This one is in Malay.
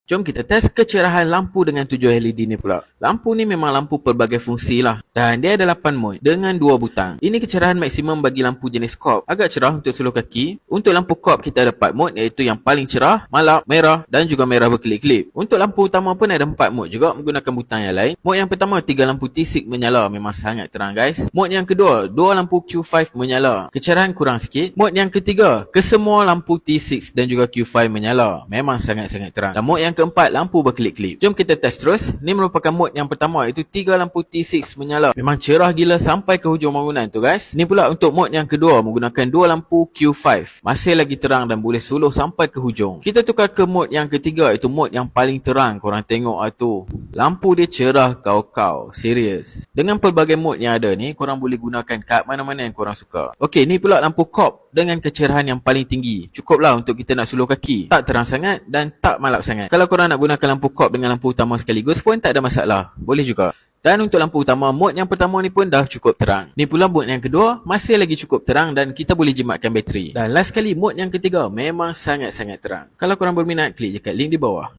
Jom kita test kecerahan lampu dengan 7 LED ni pula. Lampu ni memang lampu pelbagai fungsi lah. Dan dia ada 8 mode dengan 2 butang. Ini kecerahan maksimum bagi lampu jenis COP. Agak cerah untuk seluruh kaki. Untuk lampu COP kita ada 4 mode, iaitu yang paling cerah, malap, merah dan juga merah berkelip-kelip. Untuk lampu utama pun ada 4 mode juga menggunakan butang yang lain. Mode yang pertama, 3 lampu T6 menyala, memang sangat terang guys. Mode yang kedua, 2 lampu Q5 menyala, kecerahan kurang sikit. Mode yang ketiga, kesemua lampu T6 dan juga Q5 menyala, memang sangat-sangat terang. Dan mode yang keempat, lampu berkelip-kelip. Jom kita test terus. Ni merupakan mode yang pertama, iaitu 3 lampu T6 menyala. Memang cerah gila sampai ke hujung bangunan tu guys. Ni pula untuk mode yang kedua, menggunakan 2 lampu Q5. Masih lagi terang dan boleh suluh sampai ke hujung. Kita tukar ke mode yang ketiga, iaitu mode yang paling terang. Korang tengok tu, lampu dia cerah kau-kau. Serius. Dengan pelbagai mode yang ada ni, korang boleh gunakan kat mana-mana yang korang suka. Okey, ni pula lampu COP dengan kecerahan yang paling tinggi. Cukuplah untuk kita nak suluh kaki. Tak terang sangat dan tak malap sangat. Kalau korang nak gunakan lampu COP dengan lampu utama sekaligus pun tak ada masalah. Boleh juga. Dan untuk lampu utama, mode yang pertama ni pun dah cukup terang. Ni pula mode yang kedua, masih lagi cukup terang dan kita boleh jimatkan bateri. Dan last sekali, mode yang ketiga memang sangat-sangat terang. Kalau korang berminat, klik je kat link di bawah.